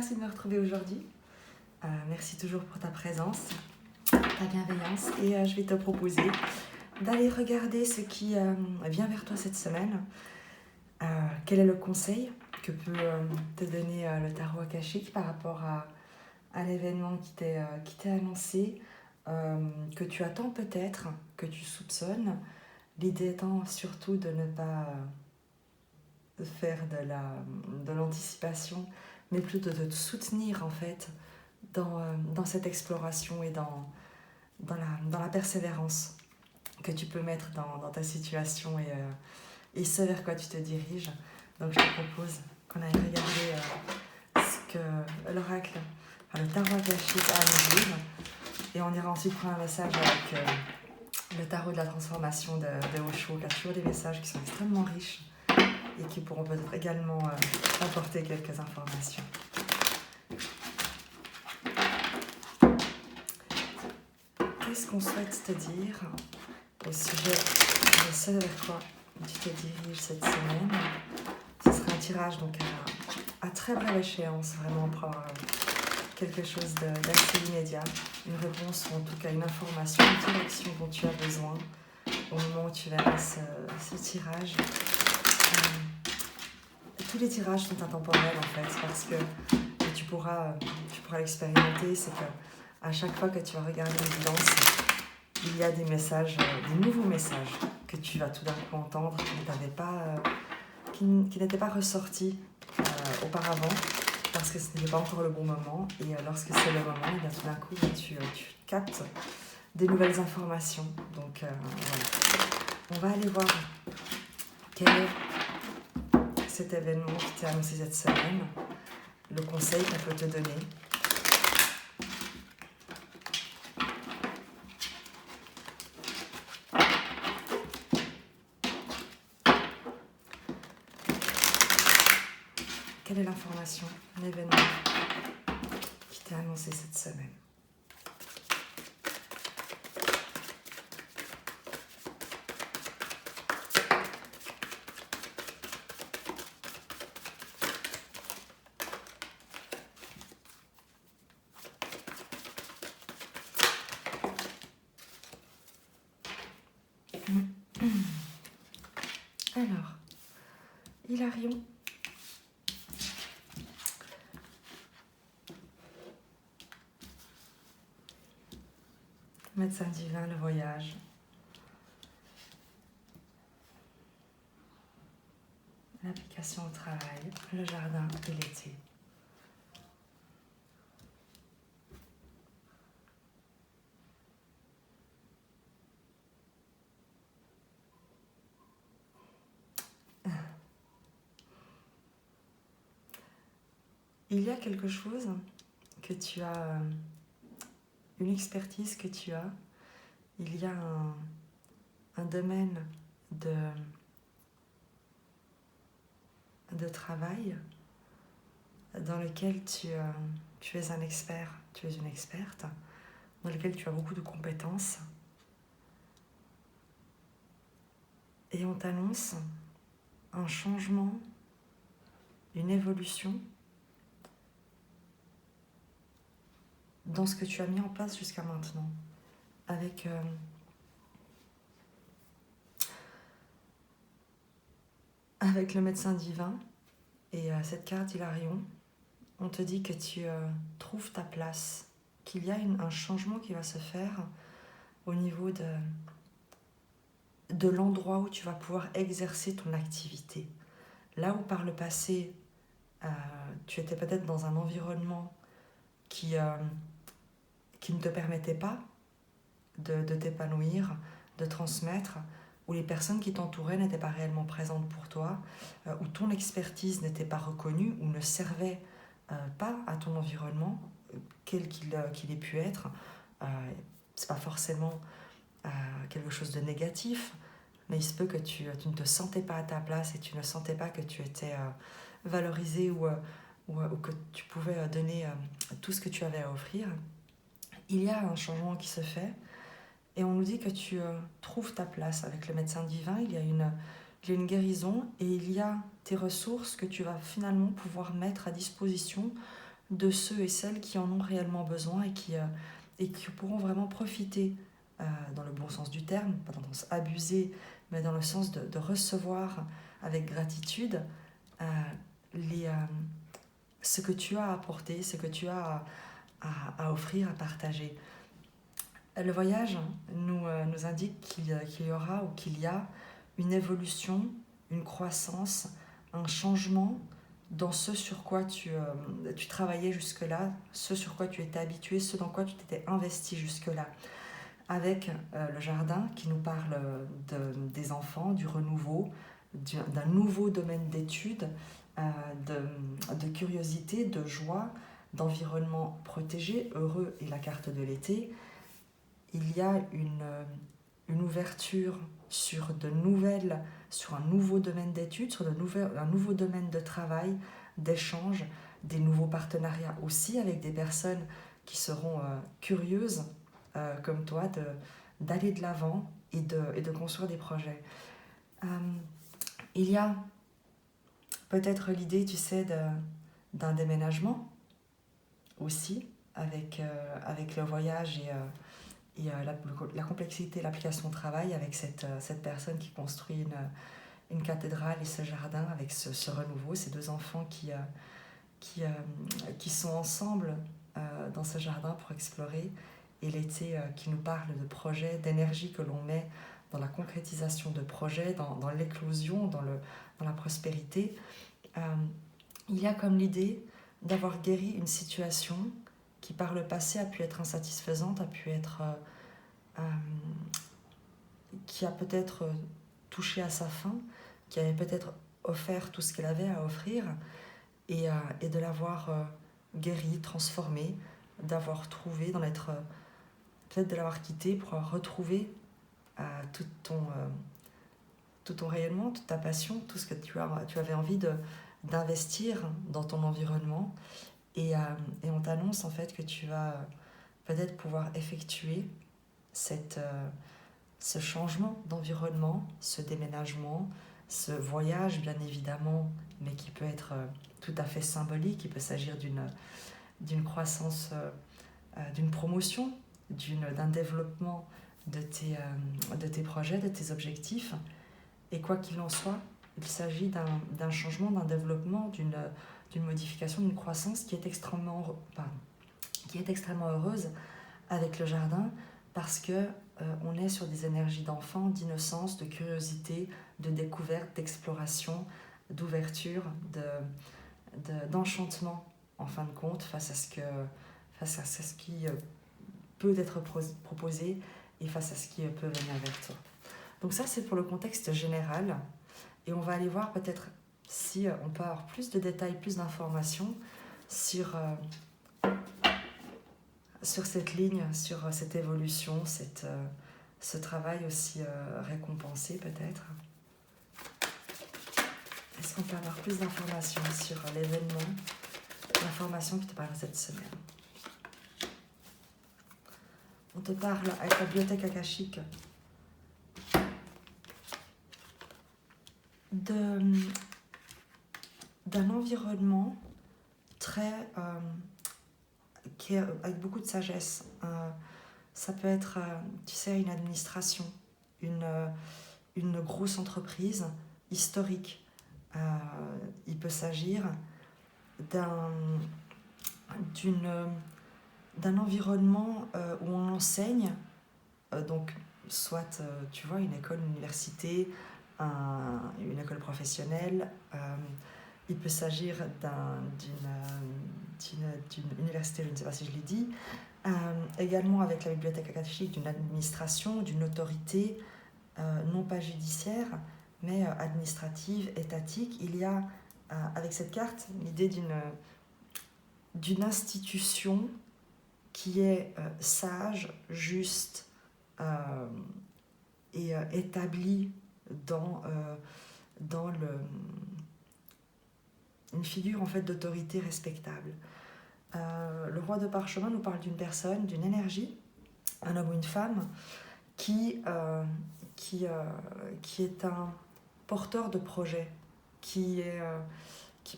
merci de me retrouver aujourd'hui. Merci toujours pour ta présence, ta bienveillance. Et je vais te proposer d'aller regarder ce qui vient vers toi cette semaine. Quel est le conseil que peut te donner le tarot akashique par rapport à l'événement qui t'est annoncé, que tu attends peut-être, que tu soupçonnes. L'idée étant surtout de ne pas faire de l'anticipation, mais plutôt de te soutenir en fait dans cette exploration et dans la persévérance que tu peux mettre dans ta situation et ce vers quoi tu te diriges. Donc je te propose qu'on aille regarder ce que l'oracle, le tarot akashique a à nous dire, et on ira ensuite prendre un message avec le tarot de la transformation de Osho, qui a toujours des messages qui sont extrêmement riches et qui pourront peut-être également apporter quelques informations. Qu'est-ce qu'on souhaite te dire au sujet de ce vers quoi tu te diriges cette semaine? Ce sera un tirage donc à très brève échéance, vraiment pour avoir quelque chose d'assez immédiat, une réponse ou en tout cas une information, une direction dont tu as besoin au moment où tu verras ce tirage. Tous les tirages sont intemporels en fait, parce que tu pourras l'expérimenter, c'est que à chaque fois que tu vas regarder une guidance, il y a des messages, des nouveaux messages que tu vas tout d'un coup entendre qui n'étaient pas ressortis auparavant, parce que ce n'était pas encore le bon moment. Et lorsque c'est le moment, et bien tout d'un coup, tu captes des nouvelles informations. Donc voilà. On va aller voir quel est cet événement qui t'est annoncé cette semaine, le conseil qu'elle peut te donner. Quelle est l'information, l'événement qui t'est annoncé cette semaine? Alors, Hilarion. Médecin divin, le voyage. L'application au travail, le jardin et l'été. Il y a quelque chose que tu as, une expertise que tu as, il y a un domaine de travail dans lequel tu es un expert, tu es une experte, dans lequel tu as beaucoup de compétences. Et on t'annonce un changement, une évolution dans ce que tu as mis en place jusqu'à maintenant, avec le médecin divin et cette carte Hilarion. On te dit que tu trouves ta place, qu'il y a un changement qui va se faire au niveau de l'endroit où tu vas pouvoir exercer ton activité. Là où par le passé, tu étais peut-être dans un environnement qui ne te permettait pas de t'épanouir, de transmettre, où les personnes qui t'entouraient n'étaient pas réellement présentes pour toi, où ton expertise n'était pas reconnue, ou ne servait pas à ton environnement, quel qu'il ait pu être. C'est pas forcément quelque chose de négatif, mais il se peut que tu ne te sentais pas à ta place et tu ne sentais pas que tu étais valorisé ou que tu pouvais donner tout ce que tu avais à offrir. Il y a un changement qui se fait et on nous dit que tu trouves ta place avec le médecin divin. Il y a une guérison et il y a tes ressources que tu vas finalement pouvoir mettre à disposition de ceux et celles qui en ont réellement besoin et qui pourront vraiment profiter, dans le bon sens du terme, pas dans le sens abusé, mais dans le sens de recevoir avec gratitude euh, les, ce que tu as à apporter, ce que tu as à offrir, à partager. Le voyage nous indique qu'il y aura ou qu'il y a une évolution, une croissance, un changement dans ce sur quoi tu travaillais jusque-là, ce sur quoi tu étais habitué, ce dans quoi tu t'étais investi jusque-là. Avec le jardin qui nous parle des enfants, du renouveau, d'un nouveau domaine d'études, de curiosité, de joie, d'environnement protégé, heureux et la carte de l'été. Il y a une ouverture sur un nouveau domaine d'études, sur un nouveau domaine de travail, d'échange, des nouveaux partenariats aussi avec des personnes qui seront curieuses, comme toi, d'aller de l'avant et de construire des projets. Il y a peut-être l'idée, tu sais, d'un déménagement aussi, avec le voyage et la complexité, l'application au travail avec cette personne qui construit une cathédrale et ce jardin avec ce renouveau, ces deux enfants qui sont ensemble dans ce jardin pour explorer, et l'été qui nous parle de projets, d'énergie que l'on met dans la concrétisation de projets, dans l'éclosion, dans la prospérité. Il y a comme l'idée d'avoir guéri une situation qui par le passé a pu être insatisfaisante, a pu être qui a peut-être touché à sa fin, qui avait peut-être offert tout ce qu'elle avait à offrir, et de l'avoir guéri, transformé, d'avoir trouvé, peut-être de l'avoir quitté pour retrouver tout ton rayonnement, toute ta passion, tout ce que tu avais envie d'investir dans ton environnement. Et on t'annonce en fait que tu vas peut-être pouvoir effectuer ce changement d'environnement, ce déménagement, ce voyage bien évidemment, mais qui peut être tout à fait symbolique. Il peut s'agir d'une croissance, d'une promotion, d'un développement de tes projets, de tes objectifs. Et quoi qu'il en soit, il s'agit d'un changement, d'un développement, d'une modification, d'une croissance qui est extrêmement heureuse avec le jardin, parce que on est sur des énergies d'enfant, d'innocence, de curiosité, de découverte, d'exploration, d'ouverture, d'enchantement en fin de compte face à ce qui peut être proposé et face à ce qui peut venir vers toi. Donc ça, c'est pour le contexte général, et on va aller voir peut-être si on peut avoir plus de détails, plus d'informations sur cette ligne, sur cette évolution, ce travail aussi récompensé peut-être. Est-ce qu'on peut avoir plus d'informations sur l'événement, l'information qui te parle cette semaine? On te parle avec la bibliothèque akashique d'un environnement très qui est avec beaucoup de sagesse. Ça peut être, tu sais, une administration, une grosse entreprise historique. Il peut s'agir d'un environnement où on enseigne, donc soit tu vois une école, une université, une école professionnelle. Il peut s'agir d'une université, je ne sais pas si je l'ai dit, également avec la bibliothèque akashique, d'une administration, d'une autorité, non pas judiciaire, mais administrative, étatique. Il y a, avec cette carte, l'idée d'une institution qui est sage, juste et établie dans une figure en fait d'autorité respectable. Le roi de parchemin nous parle d'une personne, d'une énergie, un homme ou une femme qui est un porteur de projet, qui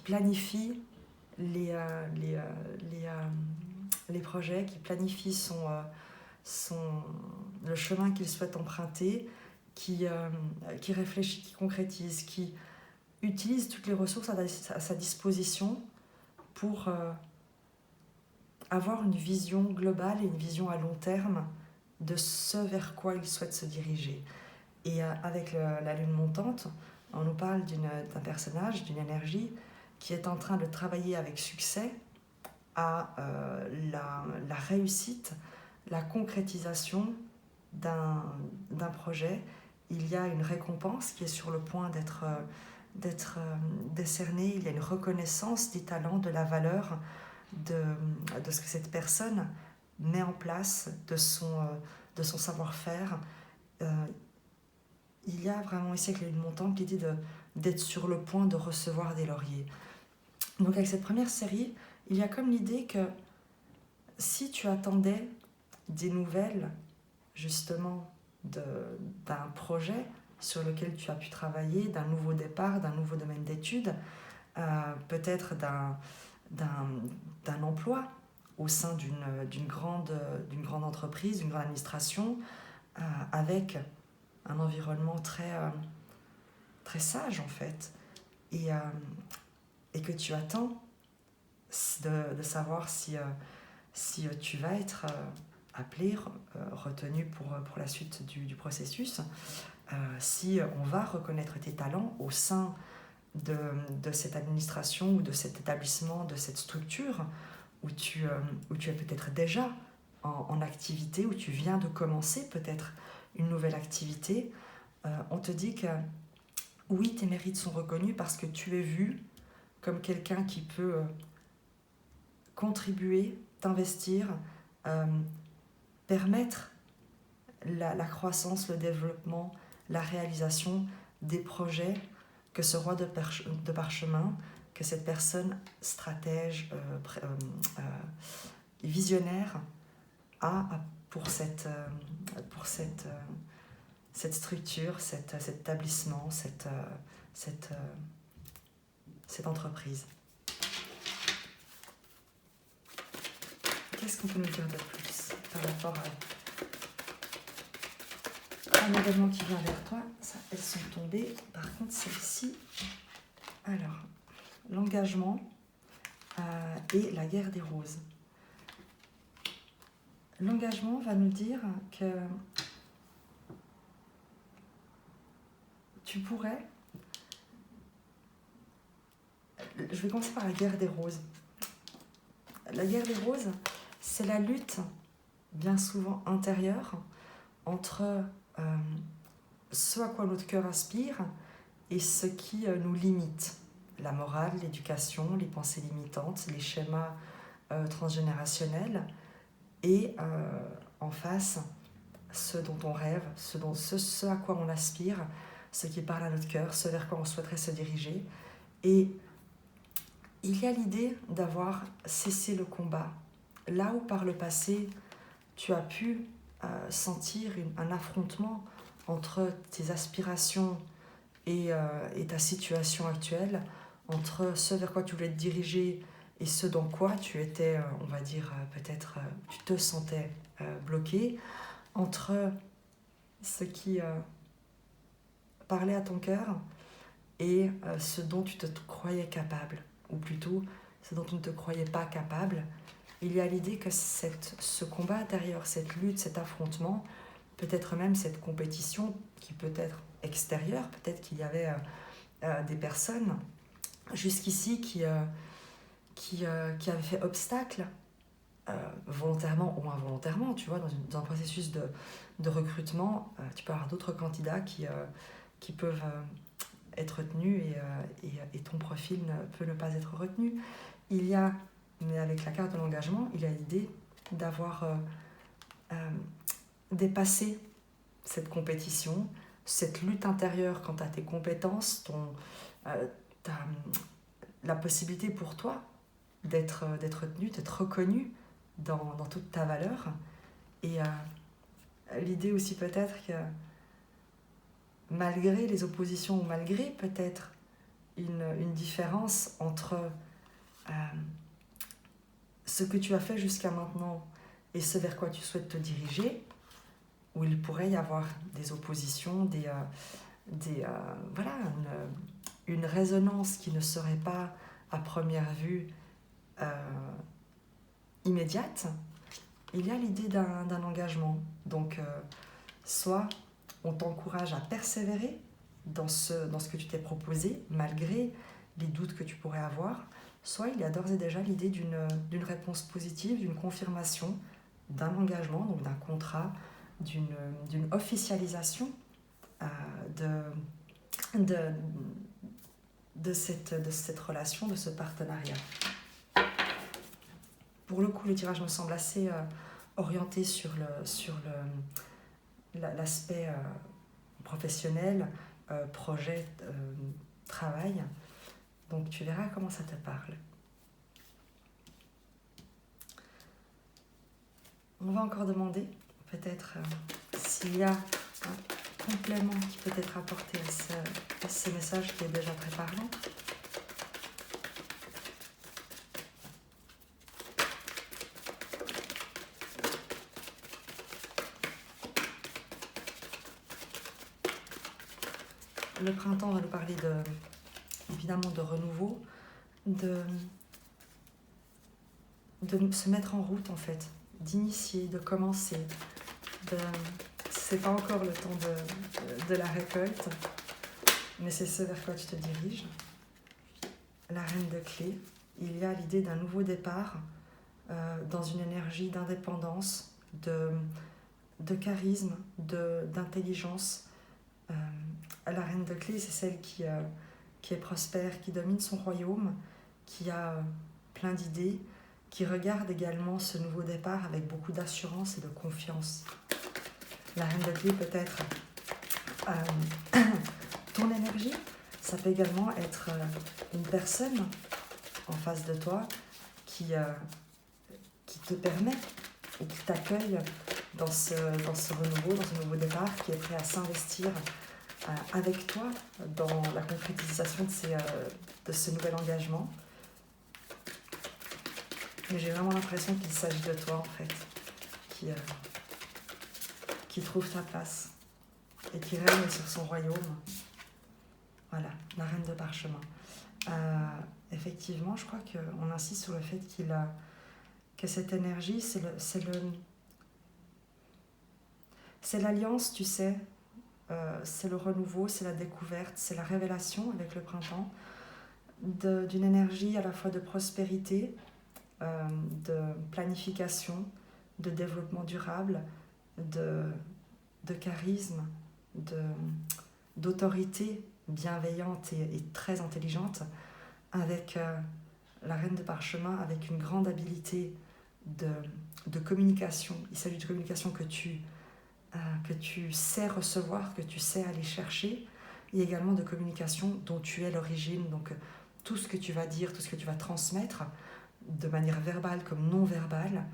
planifie les projets, qui planifie le chemin qu'il souhaite emprunter, qui réfléchit, qui concrétise, qui utilise toutes les ressources à sa disposition pour avoir une vision globale et une vision à long terme de ce vers quoi il souhaite se diriger. Et avec la lune montante, on nous parle d'un personnage, d'une énergie qui est en train de travailler avec succès à la réussite, la concrétisation d'un projet. Il y a une récompense qui est sur le point d'être décernée, il y a une reconnaissance des talents, de la valeur de ce que cette personne met en place, de son savoir-faire. Il y a vraiment ici avec la lune montante l'idée d'être sur le point de recevoir des lauriers. Donc avec cette première série, il y a comme l'idée que si tu attendais des nouvelles justement d'un projet sur lequel tu as pu travailler, d'un nouveau départ, d'un nouveau domaine d'études, peut-être d'un emploi au sein d'une grande entreprise, d'une grande administration, avec un environnement très sage en fait, et que tu attends de savoir si tu vas être appelé, retenu pour la suite du processus, si on va reconnaître tes talents au sein de cette administration ou de cet établissement, de cette structure où tu es peut-être déjà en activité, où tu viens de commencer peut-être une nouvelle activité. On te dit que oui, tes mérites sont reconnus parce que tu es vu comme quelqu'un qui peut contribuer, t'investir, permettre la croissance, le développement, la réalisation des projets que ce roi de parchemin, que cette personne stratège, visionnaire a pour cette structure, cet établissement, cette entreprise. Qu'est-ce qu'on peut nous dire de plus par rapport à un événement qui vient vers toi? Ça, elles sont tombées. Par contre, celle-ci, alors, l'engagement et la guerre des roses. L'engagement va nous dire que tu pourrais... Je vais commencer par la guerre des roses. La guerre des roses, c'est la lutte, bien souvent intérieure, entre ce à quoi notre cœur aspire et ce qui nous limite. La morale, l'éducation, les pensées limitantes, les schémas transgénérationnels, et en face, ce dont on rêve, ce à quoi on aspire, ce qui parle à notre cœur, ce vers quoi on souhaiterait se diriger. Et il y a l'idée d'avoir cessé le combat. Là où par le passé, tu as pu sentir un affrontement entre tes aspirations et ta situation actuelle, entre ce vers quoi tu voulais te diriger et ce dans quoi tu étais, on va dire, peut-être tu te sentais bloqué, entre ce qui parlait à ton cœur et ce dont tu te croyais capable, ou plutôt ce dont tu ne te croyais pas capable. Il y a l'idée que ce combat intérieur, cette lutte, cet affrontement, peut-être même cette compétition qui peut être extérieure, peut-être qu'il y avait des personnes jusqu'ici qui avaient fait obstacle, volontairement ou involontairement, tu vois, dans un processus de recrutement. Tu peux avoir d'autres candidats qui peuvent être retenus et ton profil peut ne pas être retenu. Mais avec la carte de l'engagement, il y a l'idée d'avoir dépassé cette compétition, cette lutte intérieure quant à tes compétences, la possibilité pour toi d'être retenu, d'être reconnu dans toute ta valeur. Et l'idée aussi peut-être que malgré les oppositions ou malgré peut-être une différence entre ce que tu as fait jusqu'à maintenant et ce vers quoi tu souhaites te diriger, où il pourrait y avoir des oppositions, voilà, une résonance qui ne serait pas à première vue immédiate, il y a l'idée d'un engagement. Donc, soit on t'encourage à persévérer dans ce que tu t'es proposé, malgré les doutes que tu pourrais avoir, soit il y a d'ores et déjà l'idée d'une réponse positive, d'une confirmation, d'un engagement, donc d'un contrat, d'une officialisation de cette relation, de ce partenariat. Pour le coup, le tirage me semble assez orienté sur l'aspect professionnel, projet, travail. Donc tu verras comment ça te parle. On va encore demander peut-être s'il y a un complément qui peut être apporté à ce message qui est déjà très parlant. Le printemps va nous parler évidemment de renouveau, de se mettre en route en fait, d'initier, de commencer. C'est pas encore le temps de la récolte, mais c'est ce vers quoi tu te diriges. La reine de clés, il y a l'idée d'un nouveau départ dans une énergie d'indépendance, de charisme, d'intelligence. La reine de clés, c'est celle qui est prospère, qui domine son royaume, qui a plein d'idées, qui regarde également ce nouveau départ avec beaucoup d'assurance et de confiance. La reine de clés peut être ton énergie, ça peut également être une personne en face de toi qui te permet et qui t'accueille dans ce renouveau, dans ce nouveau départ, qui est prêt à s'investir avec toi dans la concrétisation de ce nouvel engagement. Mais j'ai vraiment l'impression qu'il s'agit de toi en fait, qui trouve sa place et qui règne sur son royaume. Voilà, la reine de parchemin. Effectivement, je crois qu'on insiste sur le fait que cette énergie, c'est l'alliance, tu sais, c'est le renouveau, c'est la découverte, c'est la révélation avec le printemps, d'une énergie à la fois de prospérité, de planification, de développement durable, de charisme, d'autorité bienveillante et très intelligente, avec la reine de parchemin, avec une grande habileté de communication. Il s'agit de communication que tu sais recevoir, que tu sais aller chercher, et également de communication dont tu es l'origine. Donc tout ce que tu vas dire, tout ce que tu vas transmettre, de manière verbale comme non verbale,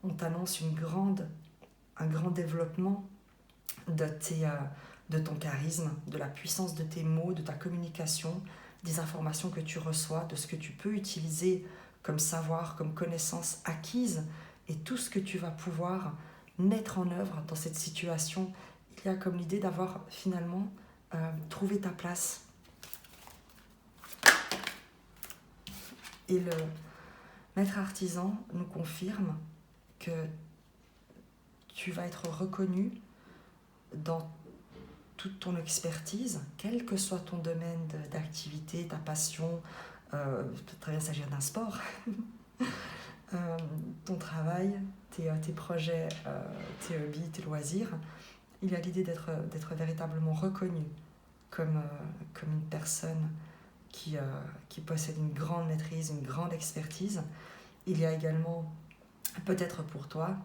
on t'annonce un grand développement de ton charisme, de la puissance de tes mots, de ta communication, des informations que tu reçois, de ce que tu peux utiliser comme savoir, comme connaissance acquise, et tout ce que tu vas pouvoir mettre en œuvre dans cette situation. Il y a comme l'idée d'avoir finalement trouvé ta place. Et le maître artisan nous confirme que tu vas être reconnu dans toute ton expertise, quel que soit ton domaine d'activité, ta passion, peut très bien s'agir d'un sport, ton travail, tes projets, tes hobbies, tes loisirs. Il y a l'idée d'être véritablement reconnu comme une personne qui possède une grande maîtrise, une grande expertise. Il y a également, peut-être pour toi,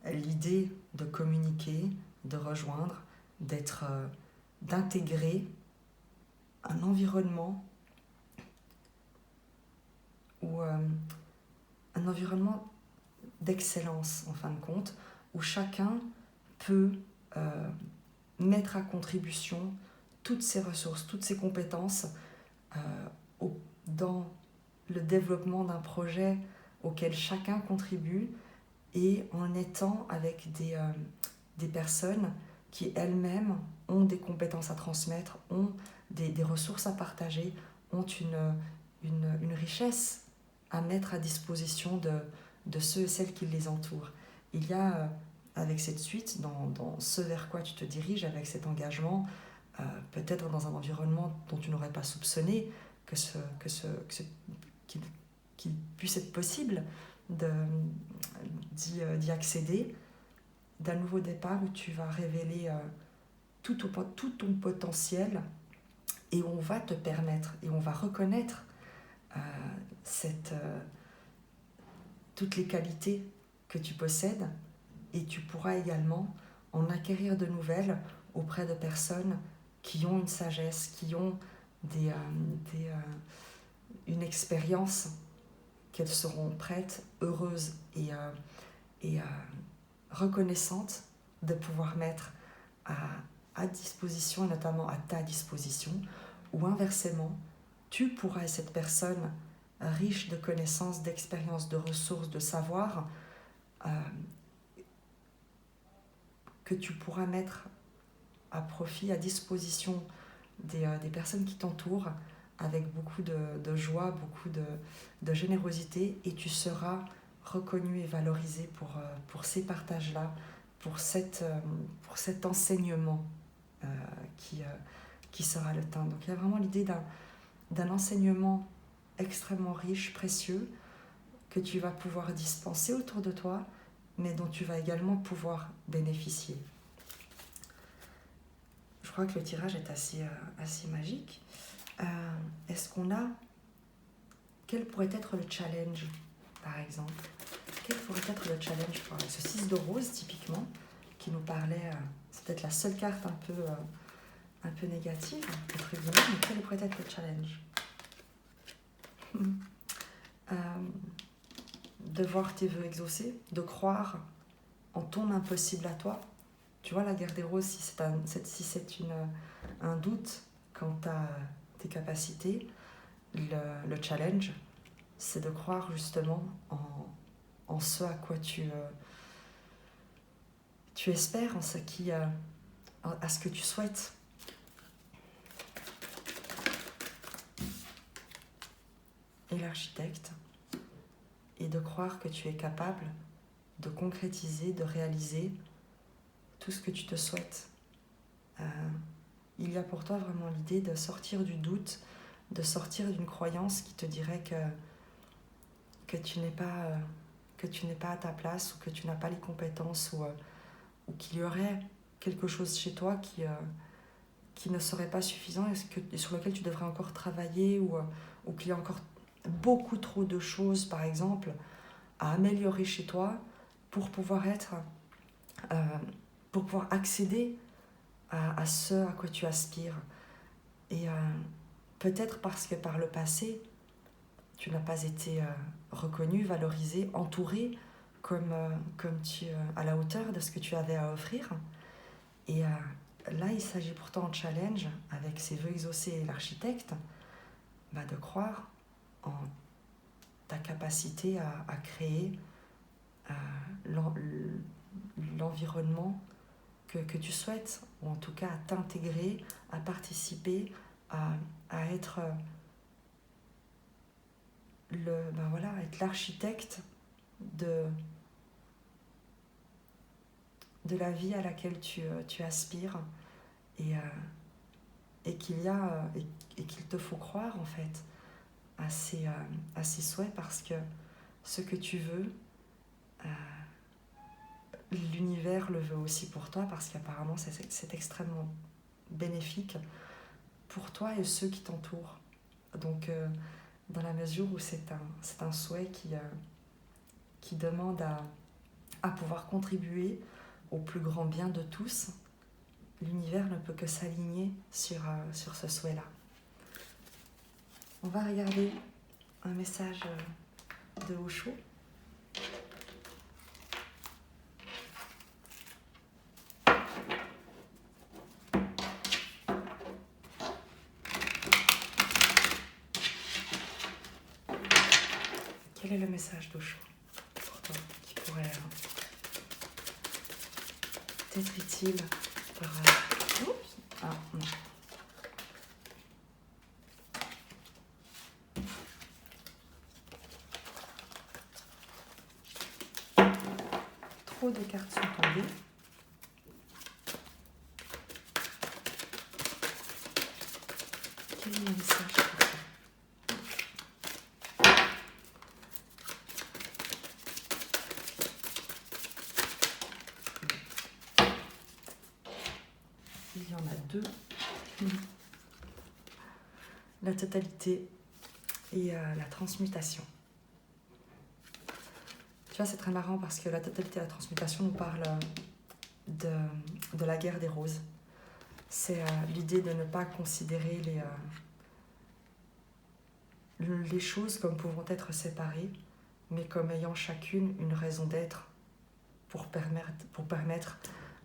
l'idée de communiquer, de rejoindre, d'intégrer un environnement ou un environnement d'excellence en fin de compte, où chacun peut mettre à contribution toutes ses ressources, toutes ses compétences dans le développement d'un projet auquel chacun contribue et en étant avec des personnes qui elles-mêmes ont des compétences à transmettre, ont des ressources à partager, ont une richesse à mettre à disposition de ceux et celles qui les entourent. Il y a, avec cette suite, dans ce vers quoi tu te diriges, avec cet engagement, peut-être dans un environnement dont tu n'aurais pas soupçonné qu'il puisse être possible d'y accéder, d'un nouveau départ où tu vas révéler tout ton potentiel et où on va te permettre et on va reconnaître toutes les qualités que tu possèdes, et tu pourras également en acquérir de nouvelles auprès de personnes qui ont une sagesse, qui ont une expérience qu'elles seront prêtes, heureuses et reconnaissantes de pouvoir mettre à disposition, et notamment à ta disposition, ou inversement, tu pourras être cette personne riche de connaissances, d'expériences, de ressources, de savoir, que tu pourras mettre à profit, à disposition des personnes qui t'entourent, avec beaucoup de joie, beaucoup de générosité, et tu seras reconnu et valorisé pour ces partages-là, pour cet enseignement qui sera le tien. Donc il y a vraiment l'idée d'un enseignement extrêmement riche, précieux, que tu vas pouvoir dispenser autour de toi, mais dont tu vas également pouvoir bénéficier. Je crois que le tirage est assez magique. Est-ce qu'on a... Quel pourrait être le challenge, par exemple? Quel pourrait être le challenge pour ce 6 de rose, typiquement, qui nous parlait... c'est peut-être la seule carte un peu négative, entre guillemets, mais quel pourrait être le challenge? De voir tes vœux exaucés, de croire en ton impossible à toi. Tu vois, la guerre des roses, si c'est un doute quant à tes capacités, le challenge, c'est de croire justement en ce à quoi tu espères, en ce à ce que tu souhaites. Et l'architecte, et de croire que tu es capable de concrétiser, de réaliser tout ce que tu te souhaites. Il y a pour toi vraiment l'idée de sortir du doute, de sortir d'une croyance qui te dirait que tu n'es pas à ta place, ou que tu n'as pas les compétences, ou qu'il y aurait quelque chose chez toi qui ne serait pas suffisant et sur lequel tu devrais encore travailler, ou qu'il y a encore beaucoup trop de choses, par exemple, à améliorer chez toi pour pouvoir pour pouvoir accéder à ce à quoi tu aspires. Et peut-être parce que par le passé, tu n'as pas été reconnu, valorisé, entouré comme à la hauteur de ce que tu avais à offrir. Et là, il s'agit pourtant en challenge, avec ses vœux exaucés et l'architecte, de croire en ta capacité à créer l'environnement que tu souhaites, ou en tout cas à t'intégrer, à participer, à être être l'architecte de la vie à laquelle tu aspires, et qu'il te faut croire en fait à ces souhaits, parce que ce que tu veux, l'univers le veut aussi pour toi, parce qu'apparemment c'est extrêmement bénéfique pour toi et ceux qui t'entourent. Donc dans la mesure où c'est un souhait qui demande à pouvoir contribuer au plus grand bien de tous, l'univers ne peut que s'aligner sur ce souhait-là. On va regarder un message de Osho. Quel est le message d'Osho pour toi qui pourrait t'être utile par... Oups. Ah, non. Trop de cartes sont tombées. Quel est le message pour toi? Il y en a deux. La totalité et la transmutation. Tu vois, c'est très marrant parce que la totalité et la transmutation nous parle de la guerre des roses. C'est l'idée de ne pas considérer les choses comme pouvant être séparées, mais comme ayant chacune une raison d'être pour permettre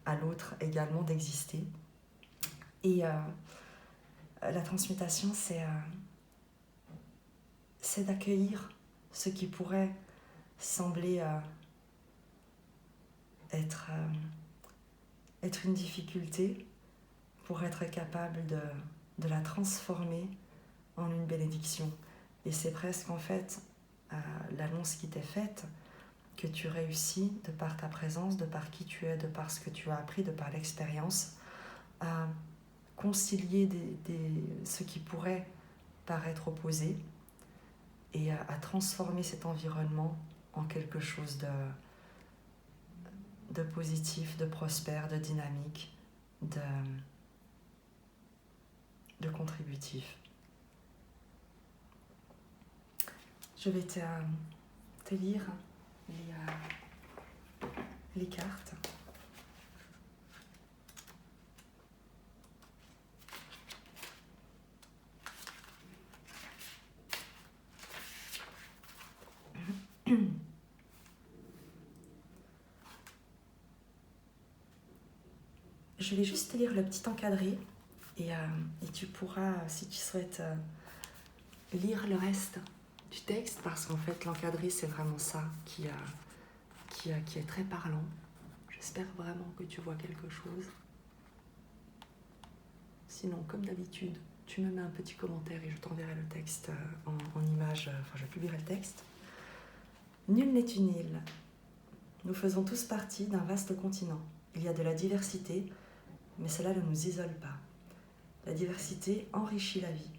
à l'autre également d'exister. Et la transmutation, c'est d'accueillir ce qui pourrait sembler être une difficulté pour être capable de la transformer en une bénédiction. Et c'est presque en fait l'annonce qui t'est faite que tu réussis de par ta présence, de par qui tu es, de par ce que tu as appris, de par l'expérience, à concilier ce qui pourrait paraître opposé et à transformer cet environnement en quelque chose de positif, de prospère, de dynamique, de contributif. Je vais te lire les cartes. Je vais juste te lire le petit encadré et tu pourras, si tu souhaites, lire le reste du texte, parce qu'en fait l'encadré c'est vraiment ça qui est très parlant. J'espère vraiment que tu vois quelque chose. Sinon, comme d'habitude, tu me mets un petit commentaire et je t'enverrai le texte en image, enfin je publierai le texte. Nul n'est une île. Nous faisons tous partie d'un vaste continent. Il y a de la diversité, mais cela ne nous isole pas. La diversité enrichit la vie.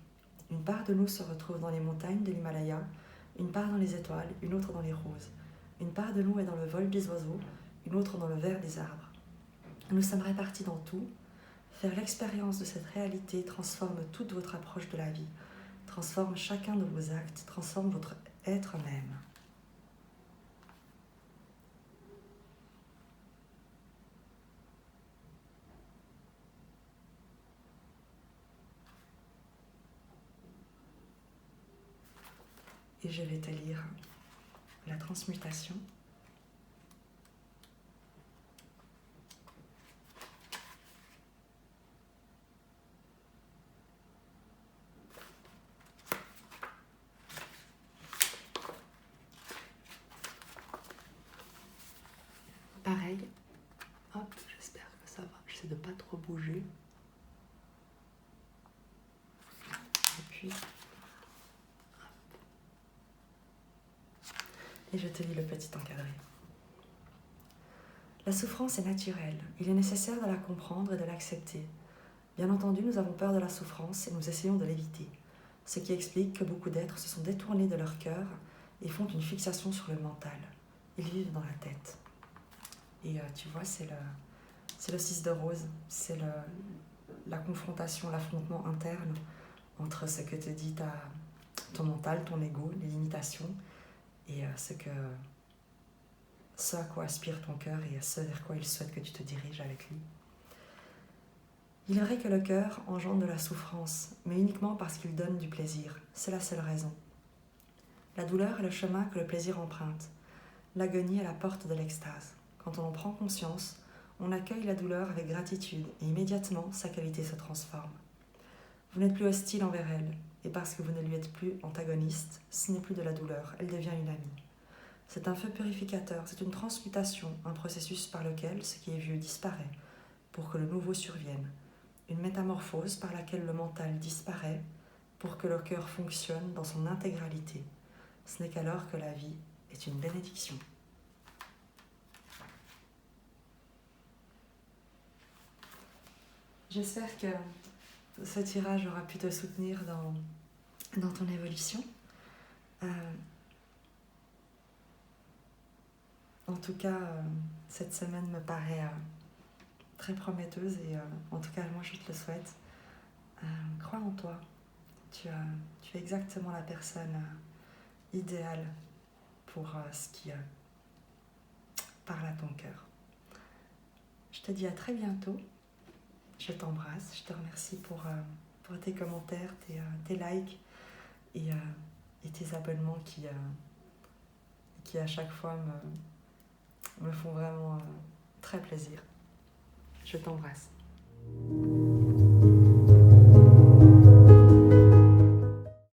Une part de nous se retrouve dans les montagnes de l'Himalaya, une part dans les étoiles, une autre dans les roses. Une part de nous est dans le vol des oiseaux, une autre dans le vert des arbres. Nous sommes répartis dans tout. Faire l'expérience de cette réalité transforme toute votre approche de la vie, transforme chacun de vos actes, transforme votre être même. Et je vais te lire la transmutation. Pareil, hop, j'espère que ça va. J'essaie de pas trop bouger. Et puis, et je te lis le petit encadré. La souffrance est naturelle. Il est nécessaire de la comprendre et de l'accepter. Bien entendu, nous avons peur de la souffrance et nous essayons de l'éviter. Ce qui explique que beaucoup d'êtres se sont détournés de leur cœur et font une fixation sur le mental. Ils vivent dans la tête. Et tu vois, c'est le 6 de rose. C'est la confrontation, l'affrontement interne entre ce que te dit ton mental, ton ego, les limitations, et ce à quoi aspire ton cœur et ce vers quoi il souhaite que tu te diriges avec lui. Il est vrai que le cœur engendre de la souffrance, mais uniquement parce qu'il donne du plaisir. C'est la seule raison. La douleur est le chemin que le plaisir emprunte. L'agonie est la porte de l'extase. Quand on en prend conscience, on accueille la douleur avec gratitude et immédiatement sa qualité se transforme. Vous n'êtes plus hostile envers elle Et parce que vous ne lui êtes plus antagoniste, ce n'est plus de la douleur, elle devient une amie. C'est un feu purificateur, c'est une transmutation, un processus par lequel ce qui est vieux disparaît, pour que le nouveau survienne. Une métamorphose par laquelle le mental disparaît, pour que le cœur fonctionne dans son intégralité. Ce n'est qu'alors que la vie est une bénédiction. J'espère que ce tirage aura pu te soutenir dans ton évolution. En tout cas, cette semaine me paraît très prometteuse et en tout cas, moi, je te le souhaite. Crois en toi. Tu es exactement la personne idéale pour ce qui parle à ton cœur. Je te dis à très bientôt. Je t'embrasse. Je te remercie pour tes commentaires, tes likes et tes abonnements qui à chaque fois me font vraiment très plaisir. Je t'embrasse.